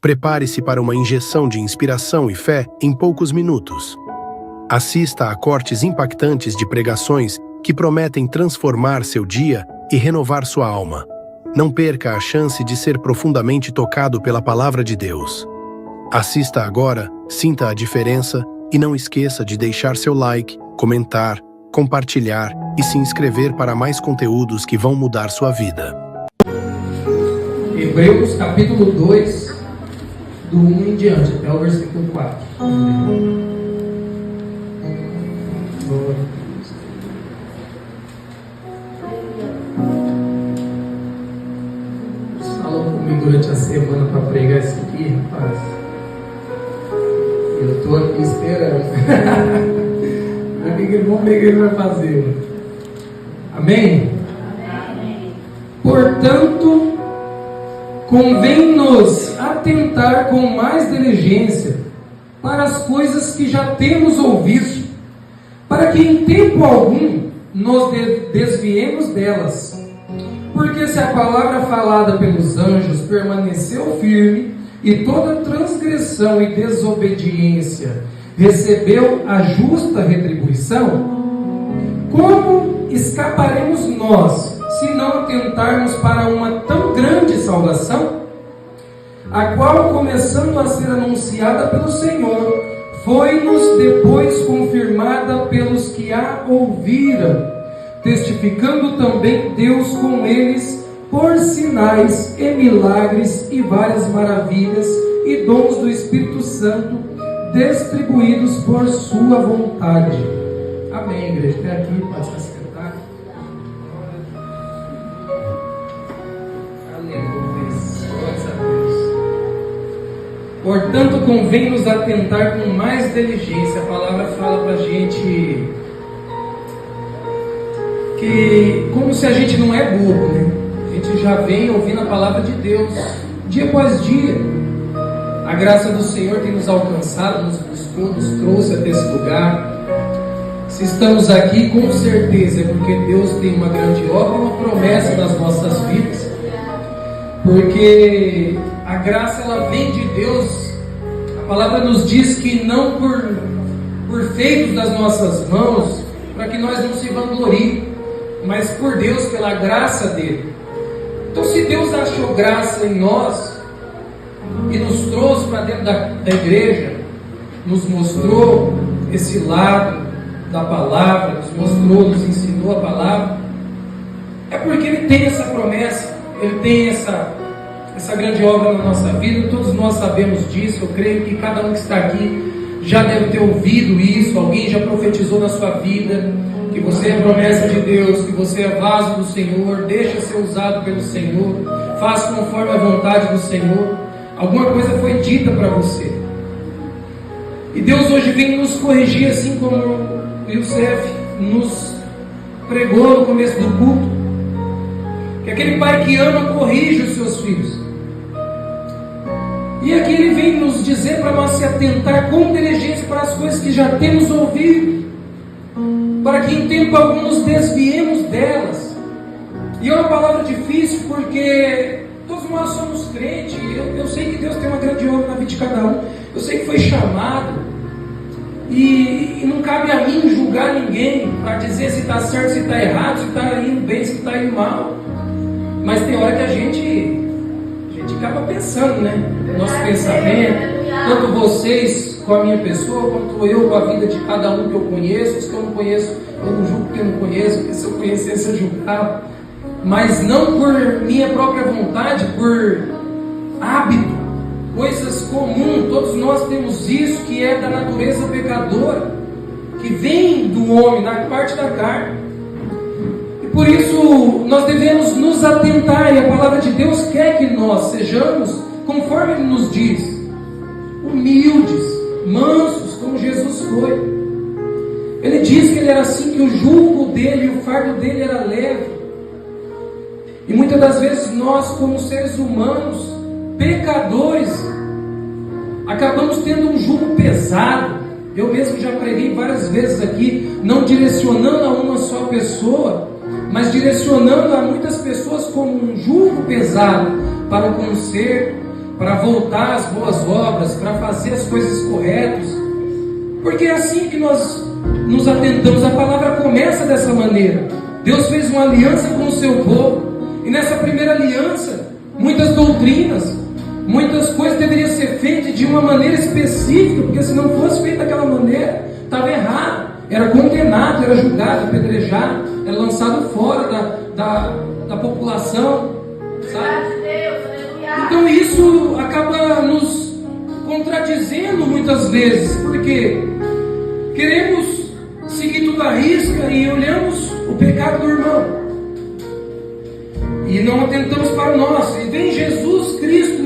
Prepare-se para uma injeção de inspiração e fé em poucos minutos. Assista a cortes impactantes de pregações que prometem transformar seu dia e renovar sua alma. Não perca a chance de ser profundamente tocado pela palavra de Deus. Assista agora, sinta a diferença e não esqueça de deixar seu like, comentar, compartilhar e se inscrever para mais conteúdos que vão mudar sua vida. Hebreus capítulo 2, do 1 em diante, até o versículo 4. Eles falam comigo durante a semana para pregar isso aqui, rapaz. Eu estou aqui esperando. Vamos ver o que ele vai fazer. Amém? Amém. Portanto, convém-nos atentar com mais diligência para as coisas que já temos ouvido, para que em tempo algum nos desviemos delas. Porque se a palavra falada pelos anjos permaneceu firme, e toda transgressão e desobediência recebeu a justa retribuição, como escaparemos nós, se não atentarmos para uma tão grande salvação, a qual, começando a ser anunciada pelo Senhor, foi-nos depois confirmada pelos que a ouviram, testificando também Deus com eles por sinais e milagres e várias maravilhas e dons do Espírito Santo distribuídos por sua vontade. Amém, igreja. Até aqui, pode se assentar. Aleluia. Glórias a Deus. Portanto, convém nos atentar com mais diligência. A palavra fala para a gente que, como se a gente não é bobo, né? A gente já vem ouvindo a palavra de Deus dia após dia. A graça do Senhor tem nos alcançado, nos buscou, nos trouxe até esse lugar. Se estamos aqui, com certeza é porque Deus tem uma grande obra, uma promessa nas nossas vidas. Porque a graça, ela vem de Deus. A palavra nos diz que não por feitos das nossas mãos, para que nós não se vangloriem, mas por Deus, pela graça dele. Então, se Deus achou graça em nós e nos trouxe para dentro da igreja, nos mostrou esse lado da palavra, nos mostrou, nos ensinou a palavra, é porque Ele tem essa promessa, Ele tem essa grande obra na nossa vida. Todos nós sabemos disso. Eu creio que cada um que está aqui já deve ter ouvido isso. Alguém já profetizou na sua vida que você é promessa de Deus, que você é vaso do Senhor, deixa ser usado pelo Senhor, faça conforme a vontade do Senhor. Alguma coisa foi dita para você. E Deus hoje vem nos corrigir, assim como o Youssef nos pregou no começo do culto, que aquele pai que ama corrige os seus filhos. E aqui ele vem nos dizer para nós se atentar com diligência para as coisas que já temos ouvido, para que em tempo algum nos desviemos delas. E é uma palavra difícil, porque todos nós somos crentes. Eu sei que Deus tem uma grande obra na vida de cada um. Eu sei que foi chamado, e não cabe a mim julgar ninguém para dizer se está certo, se está errado, se está indo bem, se está indo mal. Mas tem hora que a gente acaba pensando, né? Nosso pensamento, tanto vocês com a minha pessoa, quanto eu com a vida de cada um que eu conheço. Os que eu não conheço, eu não julgo porque eu não conheço, porque se eu conhecesse eu julgava. Mas não por minha própria vontade, por hábito, coisas comuns. Todos nós temos isso, que é da natureza pecadora, que vem do homem, da parte da carne. E por isso nós devemos nos atentar, e a palavra de Deus quer que nós sejamos, conforme Ele nos diz, humildes, mansos, como Jesus foi. Ele diz que Ele era assim, que o jugo dele e o fardo dele era leve. E muitas das vezes nós, como seres humanos, pecadores, acabamos tendo um jugo pesado. Eu mesmo já preguei várias vezes aqui, não direcionando a uma só pessoa, mas direcionando a muitas pessoas como um jugo pesado para o conserto, para voltar às boas obras, para fazer as coisas corretas, porque é assim que nós nos atentamos. A palavra começa dessa maneira. Deus fez uma aliança com o seu povo, e nessa primeira aliança, muitas doutrinas, muitas coisas deveriam ser feitas de uma maneira específica, porque se não fosse feita daquela maneira, estava errado, era condenado, era julgado, apedrejado, era lançado fora da população, sabe? Então isso acaba nos contradizendo muitas vezes, porque queremos seguir tudo à risca e olhamos o pecado do irmão e não atentamos para o nosso. E vem Jesus Cristo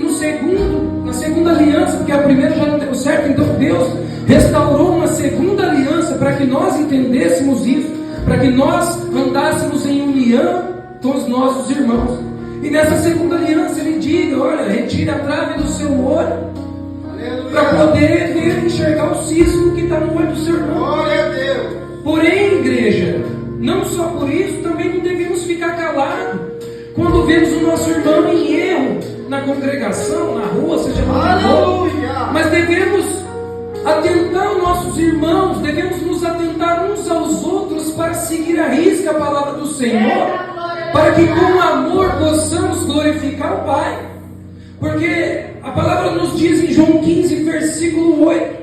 na segunda aliança, porque a primeira já não deu certo. Então Deus restaurou uma segunda aliança para que nós entendêssemos isso, para que nós andássemos em união com os nossos irmãos. E nessa segunda aliança Ele diga: olha, retire a trave do seu olho, para poder ver e enxergar o cisco que está no olho do seu irmão. Glória a Deus. Porém, igreja, não só por isso, também não devemos ficar calados quando vemos o nosso irmão em erro na congregação, na rua, seja lá onde for. Mas devemos atentar aos nossos irmãos, devemos nos atentar uns aos outros para seguir à risca a palavra do Senhor, para que com amor possamos glorificar o Pai. Porque a palavra nos diz em João 15, versículo 8: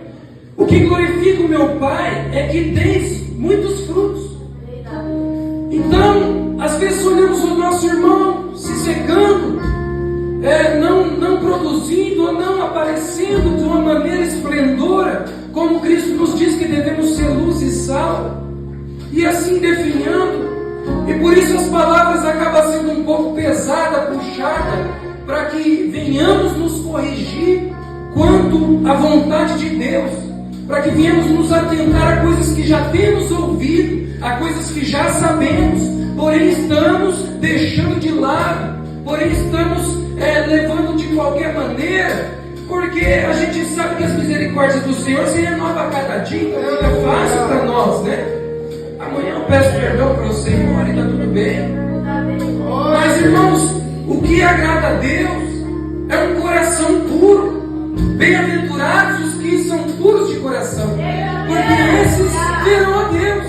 o que glorifica o meu Pai é que deis muitos frutos. Então, às vezes olhamos o nosso irmão se secando, não produzindo ou não aparecendo de uma maneira esplendora, como Cristo nos diz que devemos ser luz e sal, e assim definhando. E por isso as palavras acabam sendo um pouco pesada, puxada, para que venhamos nos corrigir quanto à vontade de Deus, para que venhamos nos atentar a coisas que já temos ouvido, a coisas que já sabemos, porém estamos deixando de lado, porém estamos levando de qualquer maneira, porque a gente sabe que as misericórdias do Senhor se renovam a cada dia, então fica fácil para nós, né? Amanhã eu peço perdão para o Senhor e está tudo bem. Mas, irmãos, o que agrada a Deus é um coração puro. Bem-aventurados os que são puros de coração, porque esses verão a Deus.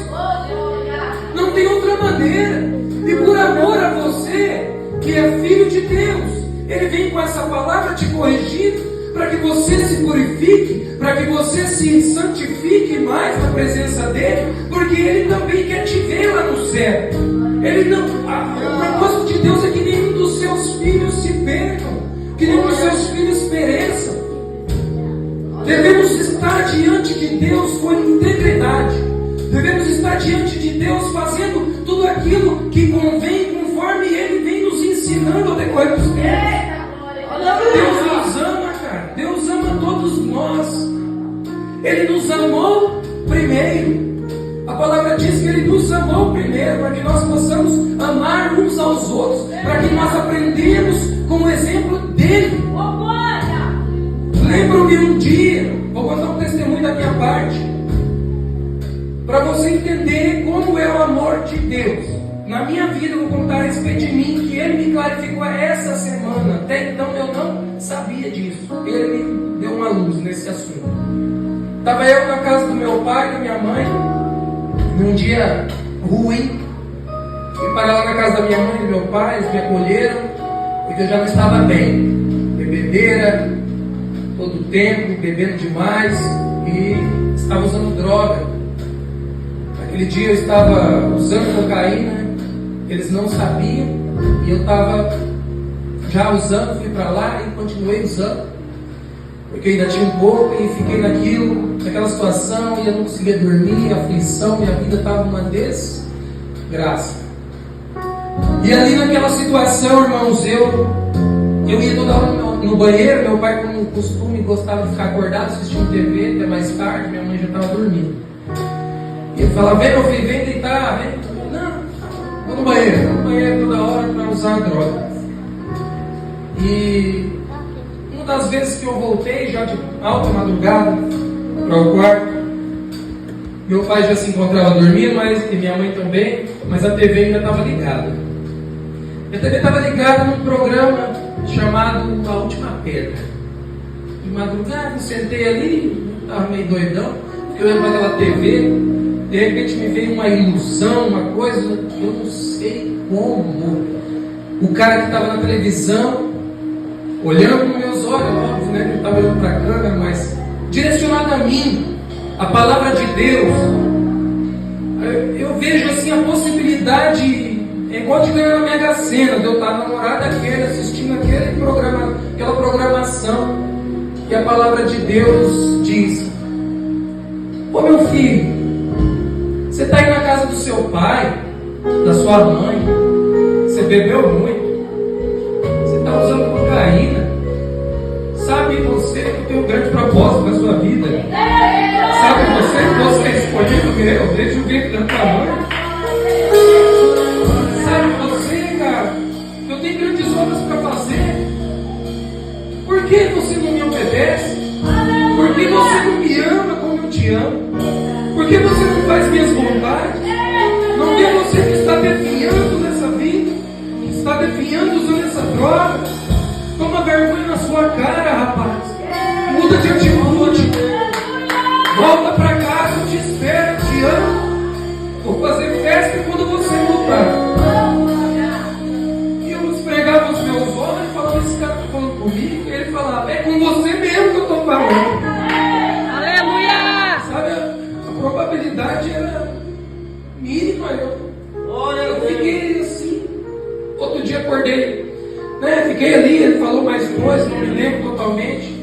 Não tem outra maneira. E por amor a você, que é filho de Deus, Ele vem com essa palavra te corrigir, para que você se purifique, para que você se santifique mais na presença dEle, porque Ele também quer te ver lá no céu. O propósito de Deus é que nenhum dos seus filhos se percam, que nenhum dos seus filhos pereçam. Devemos estar diante de Deus com integridade. Devemos estar diante de Deus fazendo tudo aquilo que convém, conforme Ele vem nos ensinando ao decorrer dos tempos. Deus nos ama, cara. Deus ama todos nós. Ele nos amou primeiro. A palavra diz que Ele nos amou primeiro, para que nós possamos amar uns aos outros, para que nós aprendamos com o exemplo dEle. Lembro-me um dia, vou contar um testemunho da minha parte, para você entender como é o amor de Deus. Na minha vida, eu vou contar a respeito de mim, que Ele me clarificou essa semana. Até então eu não sabia disso. Ele me deu uma luz nesse assunto. Estava eu na casa do meu pai e da minha mãe, num dia ruim. Fui parar lá na casa da minha mãe e do meu pai, eles me acolheram, porque eu já não estava bem. Bebedeira, todo o tempo, bebendo demais e estava usando droga. Naquele dia eu estava usando cocaína, eles não sabiam, e eu estava já usando, fui para lá e continuei usando, porque ainda tinha um pouco e fiquei naquela situação, e eu não conseguia dormir, aflição, minha vida estava uma desgraça. E ali naquela situação, irmãos, eu ia toda hora no banheiro. Meu pai, como costume, gostava de ficar acordado, assistindo TV até mais tarde, minha mãe já estava dormindo. E ele falava: vem meu filho, vem deitar, vem. Não, vou no banheiro toda hora para usar a droga. E uma das vezes que eu voltei, já de alta madrugada, para o quarto, meu pai já se encontrava dormindo, e minha mãe também, mas a TV ainda estava ligada. A TV estava ligada num programa chamado A Última Pedra. de madrugada, sentei ali, estava meio doidão, fiquei olhando para aquela TV, de repente me veio uma ilusão, uma coisa, eu não sei como. O cara que estava na televisão, olhando nos meus olhos, óbvio, né? Não estava olhando para a câmera, mas direcionado a mim, a palavra de Deus. Eu vejo assim a possibilidade, é igual de ganhar na Mega Sena, de eu estar namorado daquele, assistindo aquela programação, que a palavra de Deus diz: ô meu filho, você está aí na casa do seu pai, da sua mãe, você bebeu muito, você está usando cocaína, sabe você que eu tenho um grande propósito na sua vida, sabe você é escolhido, eu vejo o ventre da tua mãe, sabe você, cara, eu tenho grandes obras para fazer, por que você não me obedece? Por que você não me ama como eu te amo? Por que você não faz minhas vontades? Não vê você que está definhando nessa vida, que está definhando usando essa droga? Toma vergonha na sua cara, rapaz. Muda de atitude. Volta para casa, eu te espero, eu te amo. Vou fazer festa quando você voltar. E eu esfregava os meus olhos e falava: esse cara está falando comigo? E ele falava: é com você mesmo que eu estou falando. Aleluia! Sabe, a probabilidade era mínima. Eu fiquei assim. Outro dia acordei, né? Fiquei ali, ele falou mais coisas, não me lembro totalmente.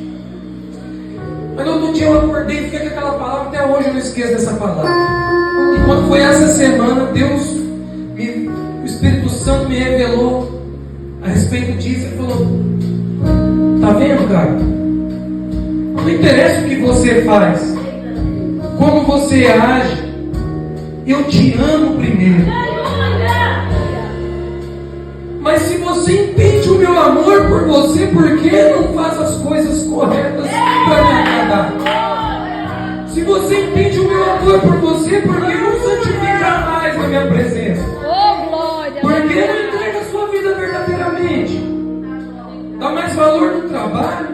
Mas no outro dia eu acordei e fiquei com aquela palavra, até hoje eu não esqueço dessa palavra. E quando foi essa semana, o Espírito Santo me revelou a respeito disso. Ele falou: tá vendo, cara? Não interessa o que você faz, como você age, eu te amo primeiro. Mas se você impede o meu amor por você, por que não faz as coisas corretas para me agradar? Se você impede o meu amor por você, por que não santificar mais a minha presença? Por que não entrega a sua vida verdadeiramente? Dá mais valor no trabalho,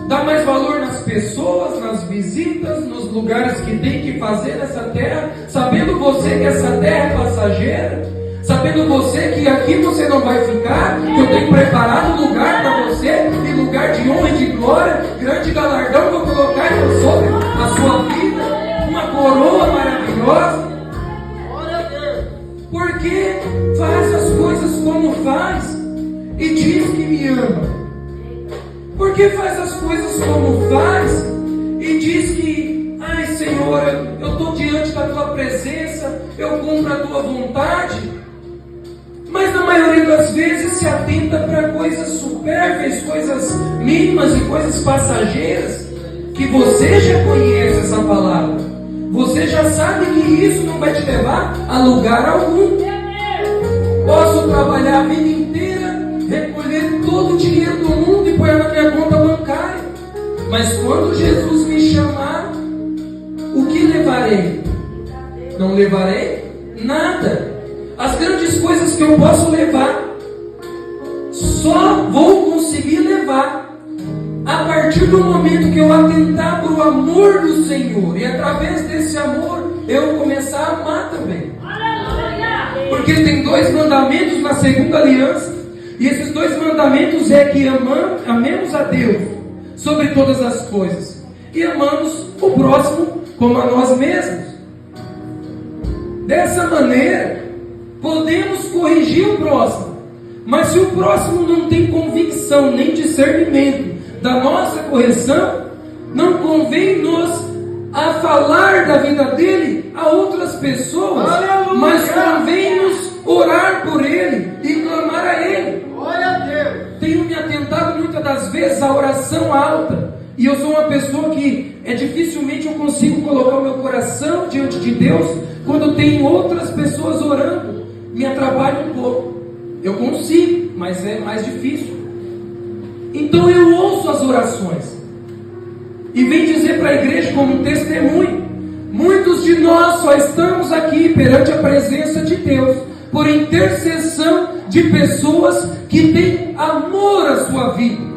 dá mais valor nas pessoas, nas visitas, nos lugares que tem que fazer nessa terra, sabendo você que essa terra é passageira, sabendo você que aqui você não vai ficar, que eu tenho preparado lugar para você, e lugar de honra e de glória, grande galardão que eu colocar sobre a sua vida, uma coroa maravilhosa. Porque faz as coisas como faz e diz que me ama. Porque faz as coisas como faz e diz que: ai Senhor, eu estou diante da tua presença, eu cumpro a tua vontade. Mas na maioria das vezes se atenta para coisas supérfluas, coisas mínimas e coisas passageiras, que você já conhece essa palavra. Você já sabe que isso não vai te levar a lugar algum. Posso trabalhar a vida inteira, recolher todo o dinheiro do mundo e pôr na minha conta bancária, mas quando Jesus me chamar, o que levarei? Não levarei nada. As grandes coisas que eu posso levar, só vou conseguir levar a partir do momento que eu atentar para o amor do Senhor, e através desse amor eu começar a amar também. Porque tem 2 mandamentos na segunda aliança, e esses 2 mandamentos é que amemos a Deus sobre todas as coisas, e amamos o próximo como a nós mesmos. Dessa maneira podemos corrigir o próximo, mas se o próximo não tem convicção nem discernimento da nossa correção, não convém nos a falar da vida dele a outras pessoas. Aleluia. Mas convém nos orar por ele e clamar a ele. Glória a Deus. Tenho me atentado muitas das vezes à oração alta, e eu sou uma pessoa que dificilmente eu consigo colocar o meu coração diante de Deus quando tem outras pessoas orando. Me atrapalha um pouco. Eu consigo, mas é mais difícil. Então eu ouço as orações e venho dizer para a igreja como um testemunho: muitos de nós só estamos aqui perante a presença de Deus por intercessão de pessoas que têm amor à sua vida.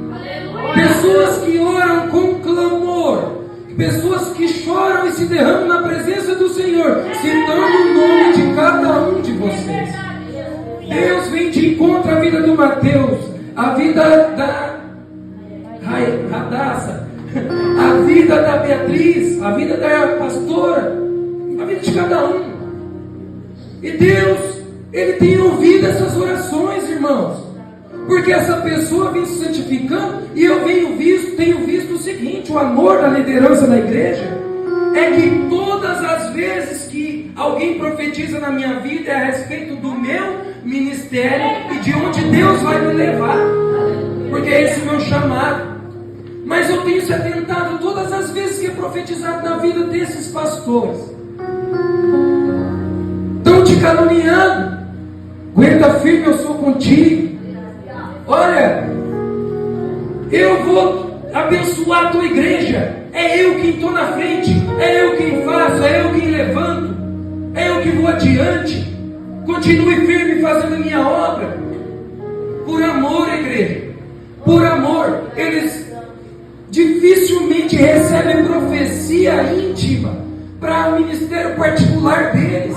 Pessoas pessoas que oram com clamor, pessoas que choram e se derramam na presença do Senhor, citando o nome de cada um de vocês. Deus vem de encontro à vida do Mateus, a vida da Radassa, a vida da Beatriz, a vida da pastora, a vida de cada um. E Deus, Ele tem ouvido essas orações, irmãos, porque essa pessoa vem se santificando. E eu tenho visto o seguinte: o amor da liderança da igreja é que todas as vezes que alguém profetiza na minha vida é a respeito do meu ministério e de onde Deus vai me levar, porque é esse o meu chamado. Mas eu tenho se atentado todas as vezes que é profetizado na vida desses pastores. Estão te caluniando. Aguenta firme, eu sou contigo. Olha, eu vou abençoar a tua igreja. É eu quem estou na frente, é eu quem faço, é eu quem levanto, é eu que vou adiante. Continue firme fazendo a minha obra. Por amor, igreja, por amor. Eles dificilmente recebem profecia íntima para o ministério particular deles,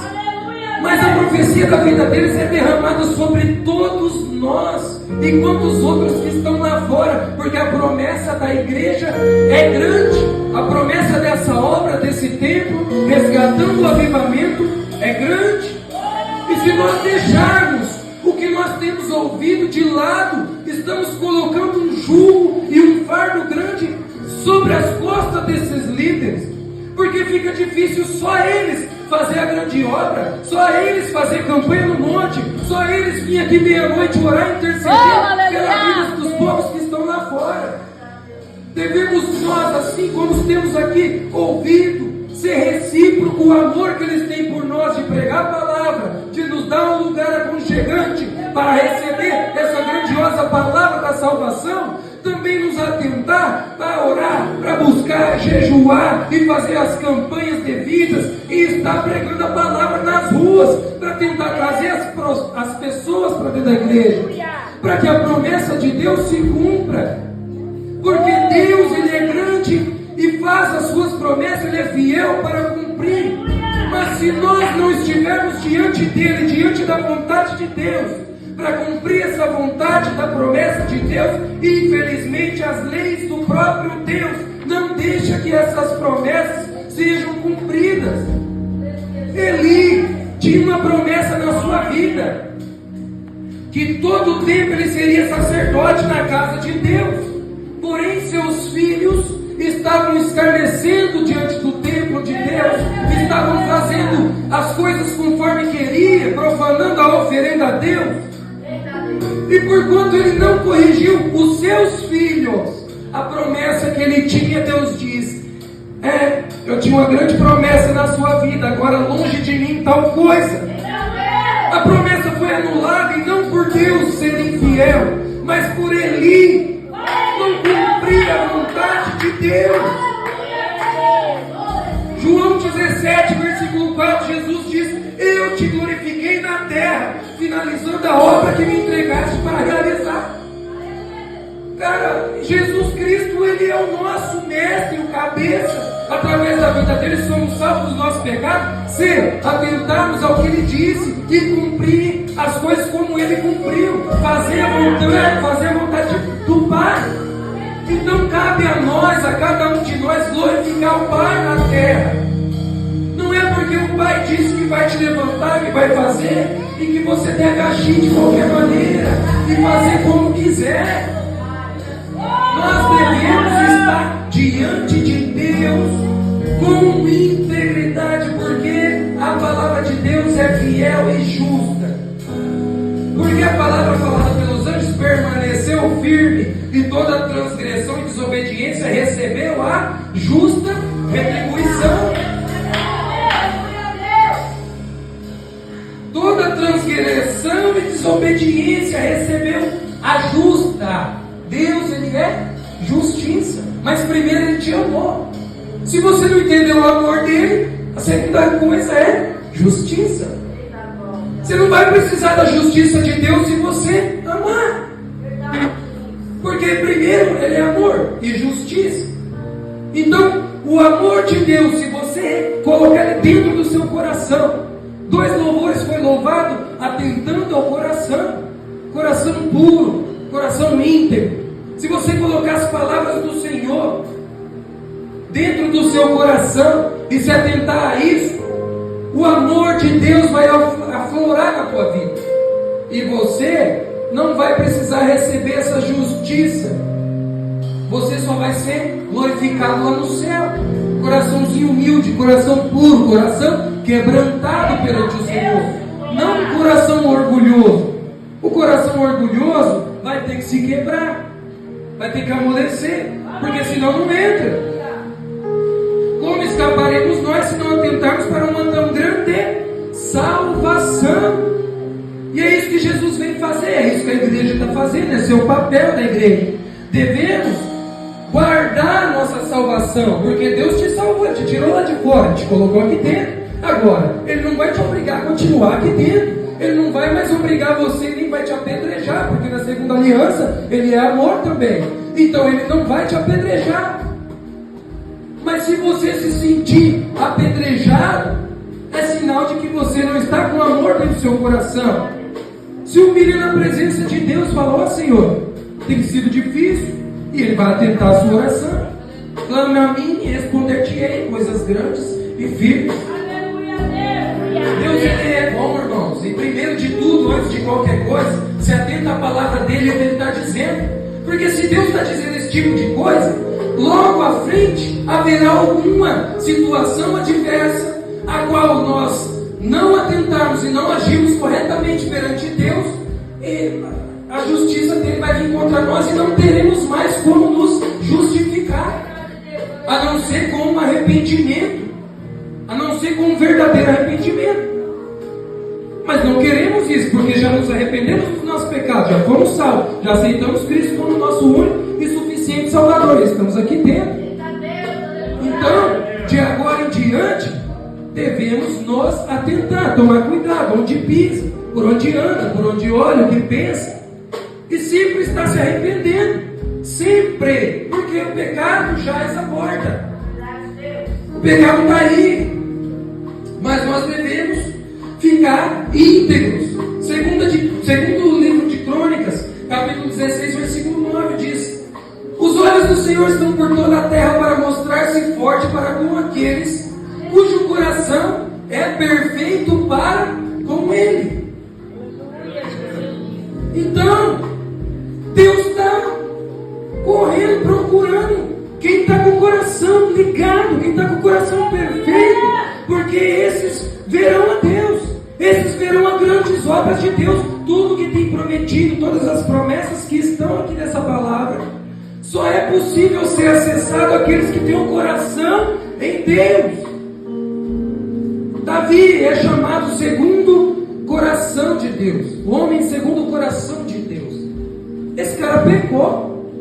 mas a profecia da vida deles é derramada sobre todos nós e quantos outros que estão lá fora, porque a promessa da igreja é grande. A promessa dessa obra, desse templo, resgatando o avivamento, é grande. E se nós deixarmos o que nós temos ouvido de lado, estamos colocando um jugo e um fardo grande sobre as costas desses líderes, porque fica difícil só eles fazer a grande obra, só eles fazer campanha no monte, só eles vir aqui meia-noite orar e interceder pela vida dos povos que estão lá fora. Devemos nós, assim como temos aqui ouvido, ser recíproco o amor que eles têm por nós, de pregar a palavra, de nos dar um lugar aconchegante para receber essa grandiosa palavra da salvação. Também nos atentar para orar, para buscar, jejuar e fazer as campanhas devidas e estar pregando a palavra nas ruas, para tentar trazer as pessoas para dentro da igreja, para que a promessa de Deus se cumpra. Porque Deus, Ele é grande e faz as suas promessas, Ele é fiel para cumprir. Mas se nós não estivermos diante dEle, diante da vontade de Deus, para cumprir essa vontade da promessa de Deus, infelizmente as leis do próprio Deus não deixam que essas promessas sejam cumpridas. Eli tinha uma promessa na sua vida, que todo o tempo ele seria sacerdote na casa de Deus. Porém seus filhos estavam escarnecendo diante do templo de Deus, estavam fazendo as coisas conforme queria, profanando a oferenda a Deus. E porquanto ele não corrigiu os seus filhos, a promessa que ele tinha, Deus diz: eu tinha uma grande promessa na sua vida, agora longe de mim tal coisa. A promessa foi anulada, e não por Deus ser infiel, mas por Eli não cumprir a vontade de Deus. João 17, versículo 4, Jesus diz: eu te glorifiquei na terra, finalizando a obra que me entregaste para realizar. Cara, Jesus Cristo, Ele é o nosso mestre, o cabeça. Através da vida dele somos salvos dos nossos pecados, se atentarmos ao que Ele disse e cumprir as coisas como Ele cumpriu, fazer a vontade do Pai. Então cabe a nós, a cada um de nós, glorificar o Pai na terra. Não é porque o Pai disse que vai te levantar, que vai fazer, e que você deve agir de qualquer maneira e fazer como quiser. Nós devemos estar diante de Deus com integridade, porque a palavra de Deus é fiel e justa. Porque a palavra falada pelos anjos permaneceu firme, e toda transgressão e desobediência recebeu a justa retribuição. Toda transgressão e desobediência recebeu a justa. Deus, Ele é justiça, mas primeiro Ele te amou. Se você não entendeu o amor dele, a segunda coisa é justiça. Você não vai precisar da justiça de Deus se você amar. Porque primeiro ele é amor e justiça. Então, o amor de Deus, se você colocar ele dentro do seu coração, 2 louvores foi louvado atentando ao coração, coração puro, coração íntegro. Se você colocar as palavras do Senhor dentro do seu coração e se atentar a isso, o amor de Deus vai aflorar na tua vida. E você não vai precisar receber essa justiça. Você só vai ser glorificado lá no céu. Coraçãozinho humilde, coração puro, coração quebrantado perante o Senhor. Não um coração orgulhoso. O coração orgulhoso vai ter que se quebrar, vai ter que amolecer, porque senão não entra. Como escaparemos nós se não atentarmos para uma tão grande salvação? E é isso que Jesus veio fazer, é isso que a igreja está fazendo, é seu papel da igreja. Devemos guardar nossa salvação, porque Deus te salvou, te tirou lá de fora, te colocou aqui dentro. Agora, Ele não vai te obrigar a continuar aqui dentro. Ele não vai mais obrigar você, nem vai te apedrejar, porque na segunda aliança Ele é amor também. Então Ele não vai te apedrejar. Mas se você se sentir apedrejado, é sinal de que você não está com amor dentro do seu coração. Se humilha na presença de Deus, fala: ó Senhor, tem sido difícil, e Ele vai atentar a sua oração. Clame a mim e responder-te-ei coisas grandes e firmes. Deus, Ele é bom, irmãos. E primeiro de tudo, antes de qualquer coisa, se atenta à palavra dEle e o que Ele está dizendo. Porque se Deus está dizendo esse tipo de coisa, logo à frente haverá alguma situação adversa a qual nós não atentarmos e não agirmos corretamente perante Deus, e a justiça dele vai vir contra nós e não teremos mais como nos justificar, a não ser com um arrependimento, a não ser com um verdadeiro arrependimento. Mas não queremos isso, porque já nos arrependemos dos nossos pecados, já fomos salvos, já aceitamos Cristo como nosso único e suficiente Salvador, estamos aqui dentro. Então, de agora em diante, devemos nos atentar, tomar cuidado, onde pisa, por onde anda, por onde olha, o que pensa, e sempre está se arrependendo, sempre, porque o pecado jaz à porta, o pecado está aí, mas nós devemos ficar íntegros. Segundo livro de Crônicas, capítulo 16, versículo 9 diz: os olhos do Senhor estão por toda a terra para mostrar-se forte para com aqueles cujo coração é perfeito para com Ele. Então, Deus está correndo, procurando quem está com o coração ligado, quem está com o coração perfeito, porque esses verão a Deus, esses verão as grandes obras de Deus, tudo que tem prometido, todas as promessas que estão aqui nessa palavra. Só é possível ser acessado àqueles que têm o coração em Deus. Davi é chamado segundo coração de Deus, o homem segundo o coração de Deus. Esse cara pecou,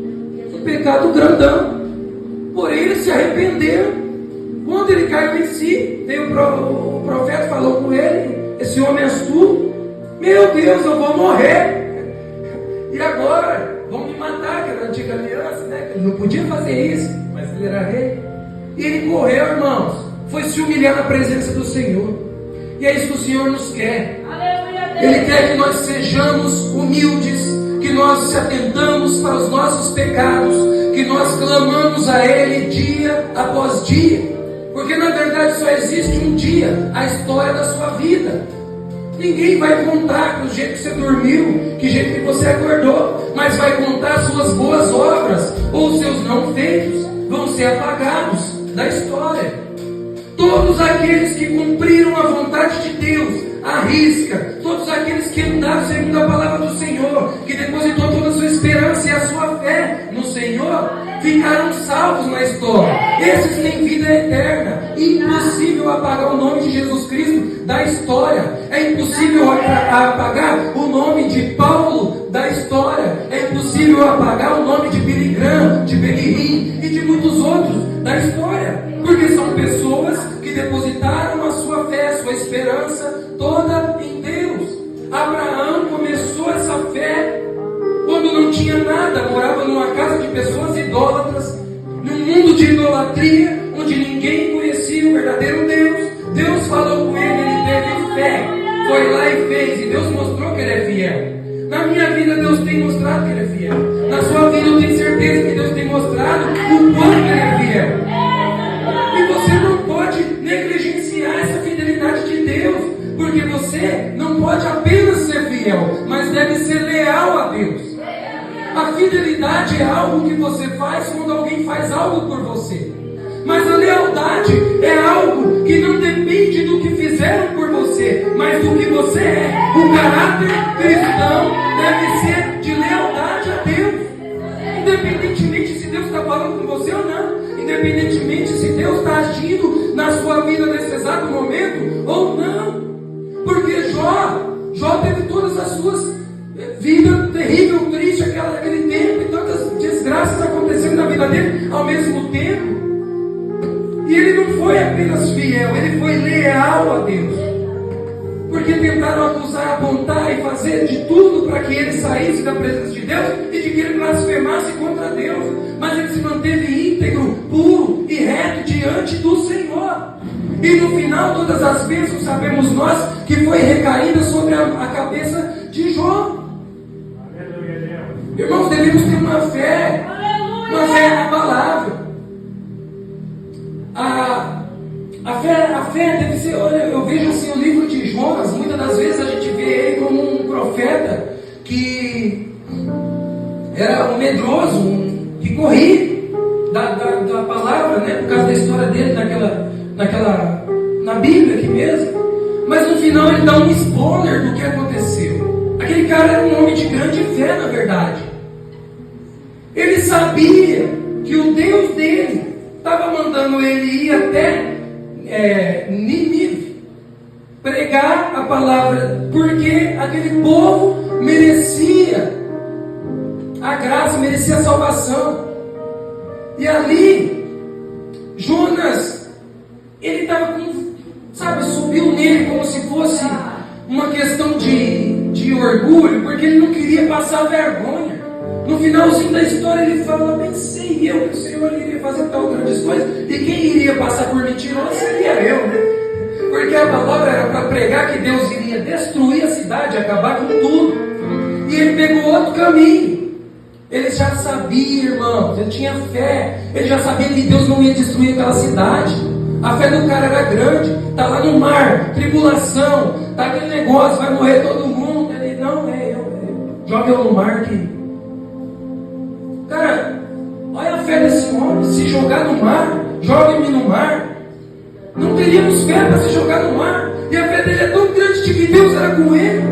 um pecado grandão, porém ele se arrependeu. Quando ele caiu em si, veio o profeta, falou com ele: esse homem és tu? Meu Deus, eu vou morrer. E agora vão me matar, que era a antiga aliança, né? Ele não podia fazer isso, mas ele era rei. E ele correu, irmãos, foi se humilhar na presença do Senhor. E é isso que o Senhor nos quer. Ele quer que nós sejamos humildes, que nós se atentamos para os nossos pecados, que nós clamamos a Ele dia após dia. Porque na verdade só existe um dia, a história da sua vida. Ninguém vai contar do jeito que você dormiu, que jeito que você acordou, mas vai contar suas boas obras ou seus não feitos, vão ser apagados da história. Todos aqueles que cumpriram a vontade de Deus, à risca, todos aqueles que andaram segundo a palavra do Senhor, que depositou toda a sua esperança e a sua fé no Senhor, ficaram salvos na história. Esses têm vida eterna. Impossível apagar o nome de Jesus Cristo da história. É impossível apagar o nome de Paulo da história. É impossível apagar o nome de Billy Graham, de Benny Hinn e de muitos outros da história. Porque são pessoas que depositaram a sua fé, a sua esperança toda em Deus. Abraão começou essa fé quando não tinha nada, morava numa casa de pessoas idólatras, num mundo de idolatria, onde ninguém conhecia o verdadeiro Deus. Deus falou com ele, ele teve fé, foi lá e fez, e Deus mostrou que ele é fiel. Na minha vida Deus tem mostrado que ele é fiel. Na sua vida eu tenho certeza que Deus tem mostrado o quanto ele é fiel. E você não pode negligenciar essa fidelidade de Deus, porque você não pode apenas ser fiel, mas deve ser leal a Deus. A fidelidade é algo que você faz quando alguém faz algo por você. Mas a lealdade é algo que não depende do que fizeram por você, mas do que você é. O caráter cristão deve ser de lealdade a Deus. Independentemente se Deus está falando com você ou não. Independentemente se Deus está agindo na sua vida nesse exato momento ou não. Porque Jó teve todas as suas vidas terrível, triste, aquele tempo, e tantas desgraças acontecendo na vida dele ao mesmo tempo. E ele não foi apenas fiel, ele foi leal a Deus. Porque tentaram acusar, apontar e fazer de tudo para que ele saísse da presença de Deus e de que ele blasfemasse contra Deus. Mas ele se manteve íntegro, puro e reto diante do Senhor. E no final, todas as bênçãos, sabemos nós, que foi recaída sobre a cabeça de Jó. Irmãos, devemos ter uma fé inabalável. A fé deve ser, olha, eu vejo assim o livro de Jonas, muitas das vezes a gente vê ele como um profeta que era um medroso, que corria da palavra, né, por causa da história dele na Bíblia aqui mesmo. Mas no final ele dá um spoiler do que aconteceu. Aquele cara era um homem de grande fé, na verdade. Ele sabia que o Deus dele estava mandando ele ir até Nínive pregar a palavra, porque aquele povo merecia a graça, merecia a salvação. E ali Jonas, ele estava subiu nele como se fosse uma questão de orgulho, porque ele não queria passar vergonha. No finalzinho da história ele fala: pensei eu que o Senhor iria fazer tal grandes coisas, e quem iria passar por mentiroso seria eu, né? Porque a palavra era para pregar que Deus iria destruir a cidade, acabar com tudo. E ele pegou outro caminho. Ele já sabia, irmãos, ele tinha fé, ele já sabia que Deus não ia destruir aquela cidade. A fé do cara era grande. Está lá no mar, tribulação, está aquele negócio, vai morrer todo mundo. Ele: não, joga eu no mar aqui. Cara, olha a fé desse homem. Se jogar no mar, joga-me no mar. Não teríamos fé para se jogar no mar. E a fé dele é tão grande de que Deus era com ele.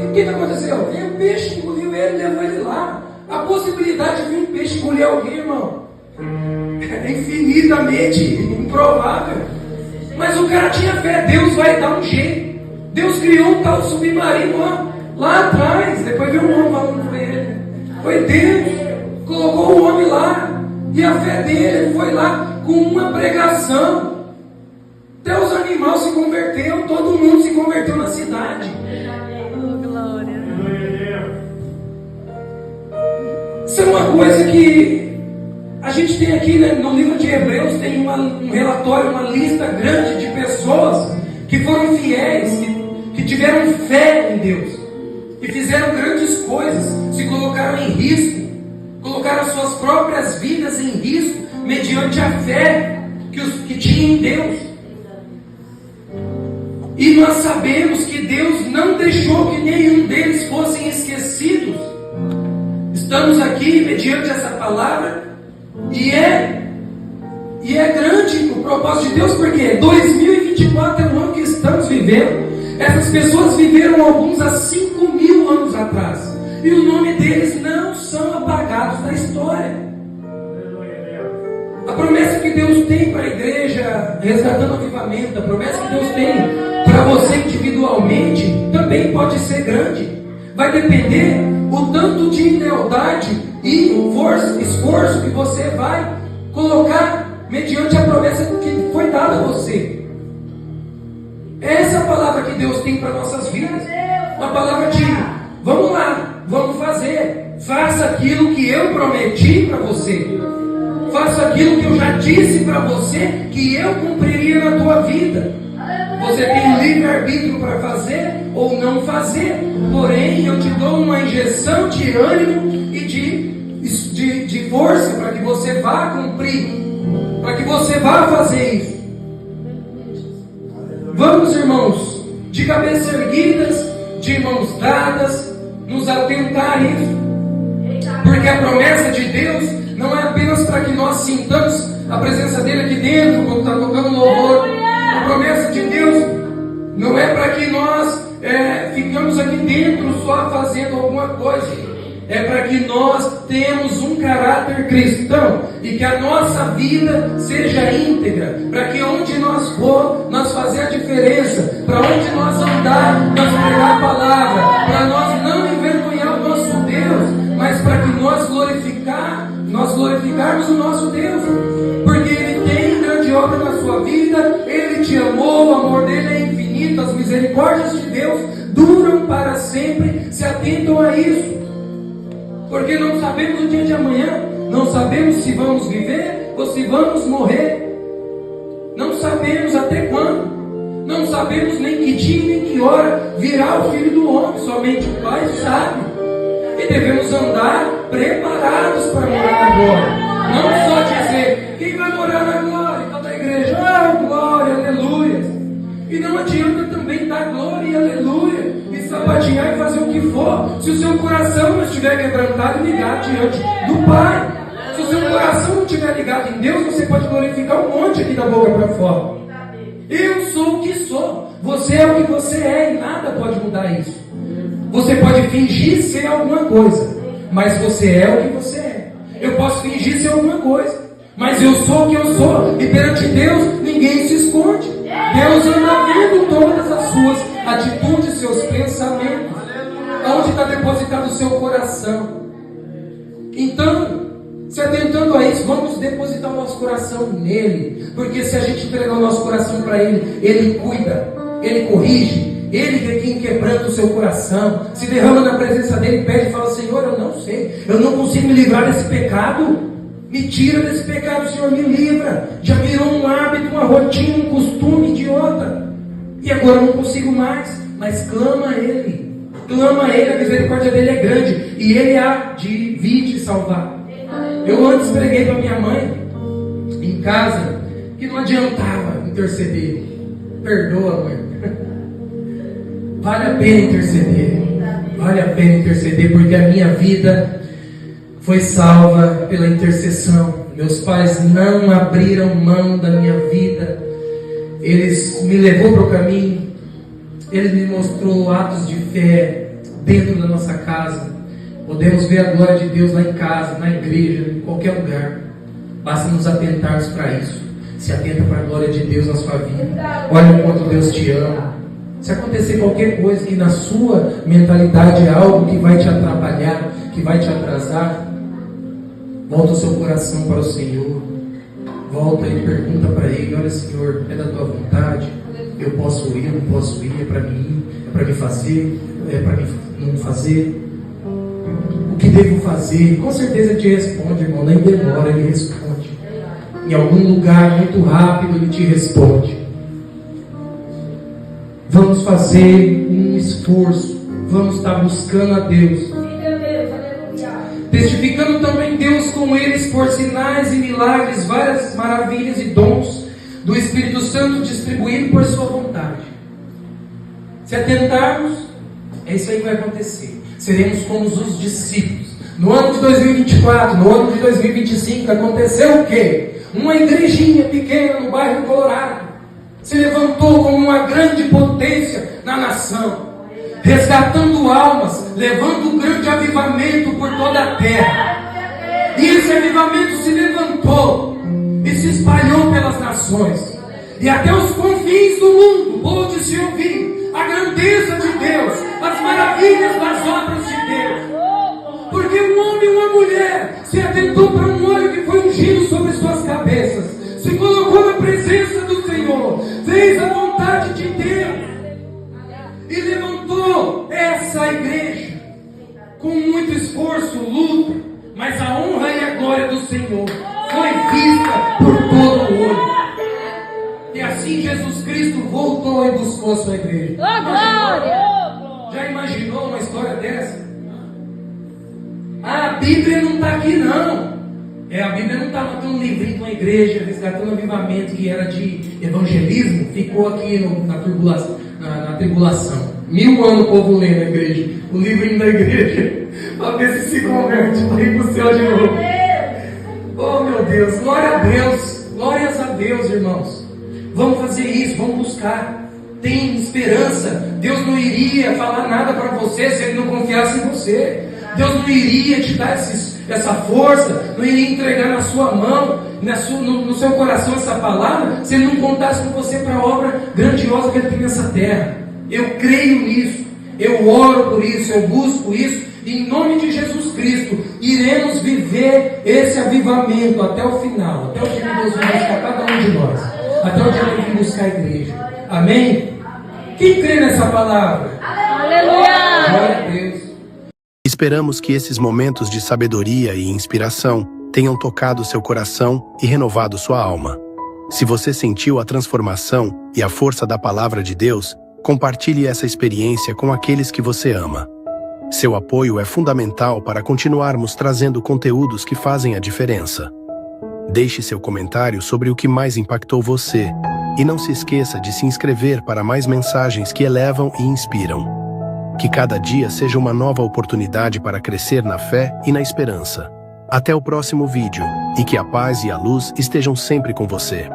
O que aconteceu? Veio um peixe, engoliu ele, levou ele lá. A possibilidade de vir um peixe engolir alguém, irmão, é infinitamente improvável. Mas o cara tinha fé. Deus vai dar um jeito. Deus criou um tal submarino lá atrás. Depois veio um homem falando: foi ele. Foi Deus. Colocou o homem lá. E a fé dele foi lá com uma pregação. Até os animais se converteram. Todo mundo se converteu na cidade. Glória. Isso é uma coisa que a gente tem aqui, né, no livro de Hebreus, tem um relatório, uma lista grande de pessoas que foram fiéis, que tiveram fé em Deus, que fizeram grandes coisas, se colocaram em risco, colocaram suas próprias vidas em risco, mediante a fé que tinham em Deus. E nós sabemos que Deus não deixou que nenhum deles fossem esquecidos. Estamos aqui mediante essa palavra, e é grande o propósito de Deus, porque 2024 é o ano que estamos vivendo. Essas pessoas viveram alguns há 5.000 anos atrás, e o nome deles não são apagados da história. A promessa que Deus tem para a igreja Resgatando Avivamento, a promessa que Deus tem para você individualmente, também pode ser grande. Vai depender o tanto de lealdade e esforço que você vai colocar mediante a promessa que foi dada a você. Essa é a palavra que Deus tem para nossas vidas. Uma palavra de: vamos lá, vamos fazer, faça aquilo que eu prometi para você. Faça aquilo que eu já disse para você que eu cumpriria na tua vida. Você tem livre-arbítrio para fazer ou não fazer. Porém, eu te dou uma injeção de ânimo e de força para que você vá cumprir, para que você vá fazer isso. Vamos, irmãos, de cabeça erguidas, de mãos dadas, nos atentar a isso. Porque a promessa de Deus não é apenas para que nós sintamos a presença dele aqui dentro, quando está tocando louvor. A promessa de Deus não é para que nós ficamos aqui dentro só fazendo alguma coisa. É para que nós tenhamos um caráter cristão e que a nossa vida seja íntegra. Para que onde nós for, nós fazer a diferença. Para onde nós andar, nós pregar a palavra. Para nós não envergonhar o nosso Deus, mas para que nós glorificarmos o nosso Deus. Porque Ele tem grande obra na sua vida. Ele te amou, o amor dele é infinito. As misericórdias de Deus duram para sempre. Se atentam a isso. Porque não sabemos o dia de amanhã. Não sabemos se vamos viver ou se vamos morrer. Não sabemos até quando. Não sabemos nem que dia nem que hora virá o Filho do Homem. Somente o Pai sabe. E devemos andar preparados para morar na glória. Não só dizer, quem vai morar na glória? Toda a igreja, glória, aleluia. E não adianta também dar glória e aleluia e sapatear e fazer o que for, se o seu coração não estiver quebrantado e ligado diante do Pai. Se o seu coração não estiver ligado em Deus, você pode glorificar um monte aqui da boca para fora. Eu sou o que sou, você é o que você é, e nada pode mudar isso. Você pode fingir ser alguma coisa, mas você é o que você é. Eu posso fingir ser alguma coisa, mas eu sou o que eu sou, e perante Deus ninguém se esconde. Deus anda vendo todas as suas atitudes, seus pensamentos, aonde está depositado o seu coração. Então, se atentando a isso, vamos depositar o nosso coração nele, porque se a gente entregar o nosso coração para ele, ele cuida, ele corrige, ele é quem quebranta o seu coração, se derrama na presença dele, pede e fala: Senhor, eu não sei, eu não consigo me livrar desse pecado. Me tira desse pecado, Senhor, me livra. Já virou um hábito, uma rotina, um costume idiota. E agora eu não consigo mais. Mas clama a Ele. Clama a Ele, a misericórdia dele é grande. E Ele há de vir te salvar. Eu antes preguei para minha mãe, em casa, que não adiantava interceder. Perdoa, mãe. Vale a pena interceder. Vale a pena interceder, porque a minha vida foi salva pela intercessão. Meus pais não abriram mão da minha vida. Eles me levou para o caminho. Eles me mostrou atos de fé dentro da nossa casa. Podemos ver a glória de Deus lá em casa, na igreja, em qualquer lugar. Basta nos atentarmos para isso. Se atenta para a glória de Deus na sua vida. Olha o quanto Deus te ama. Se acontecer qualquer coisa que na sua mentalidade é algo que vai te atrapalhar, que vai te atrasar, volta o seu coração para o Senhor. Volta e pergunta para Ele: olha, Senhor, é da tua vontade? Eu posso ir, não posso ir? É para mim ir? É para me fazer? É para mim não fazer? O que devo fazer? Com certeza Ele te responde, irmão. Nem demora, Ele responde. Em algum lugar muito rápido Ele te responde. Vamos fazer um esforço. Vamos estar buscando a Deus. Testificando também Deus com eles por sinais e milagres, várias maravilhas e dons do Espírito Santo distribuído por sua vontade. Se atentarmos, é isso aí que vai acontecer. Seremos como os discípulos. No ano de 2024, no ano de 2025, aconteceu o quê? Uma igrejinha pequena no bairro Colorado se levantou como uma grande potência na nação, resgatando almas, levando um grande avivamento por toda a terra. E esse avivamento se levantou e se espalhou pelas nações, e até os confins do mundo pôde-se ouvir a grandeza de Deus, as maravilhas das obras de Deus. Porque um homem e uma mulher se atentou para um óleo que foi ungido sobre suas cabeças, se colocou na presença do Senhor, fez a vontade de Deus e levantou essa igreja com muito esforço, Cristo voltou e buscou a sua igreja. Oh, glória! Já imaginou uma história dessa? A Bíblia não está aqui não. A Bíblia não está matando um livrinho de uma igreja, resgatando avivamento que era de evangelismo, ficou aqui na tribulação. 1000 anos o povo lendo a igreja, o livrinho da igreja, para ver se converte, para ir para o céu de novo. Oh meu Deus, glória a Deus, glórias a Deus, irmãos. Vamos fazer isso, vamos buscar. Tem esperança. Deus não iria falar nada para você se Ele não confiasse em você. Deus não iria te dar essa força, não iria entregar na sua mão, no seu coração essa palavra, se Ele não contasse com você para a obra grandiosa que Ele tem nessa terra. Eu creio nisso, eu oro por isso, eu busco isso, e em nome de Jesus Cristo, iremos viver esse avivamento até o final, até o dia que Deus vai buscar cada um de nós, até o dia que Ele vai buscar a igreja. Amém? Quem crê nessa palavra? Aleluia! Glória a Deus. Esperamos que esses momentos de sabedoria e inspiração tenham tocado seu coração e renovado sua alma. Se você sentiu a transformação e a força da palavra de Deus, compartilhe essa experiência com aqueles que você ama. Seu apoio é fundamental para continuarmos trazendo conteúdos que fazem a diferença. Deixe seu comentário sobre o que mais impactou você e não se esqueça de se inscrever para mais mensagens que elevam e inspiram. Que cada dia seja uma nova oportunidade para crescer na fé e na esperança. Até o próximo vídeo, e que a paz e a luz estejam sempre com você.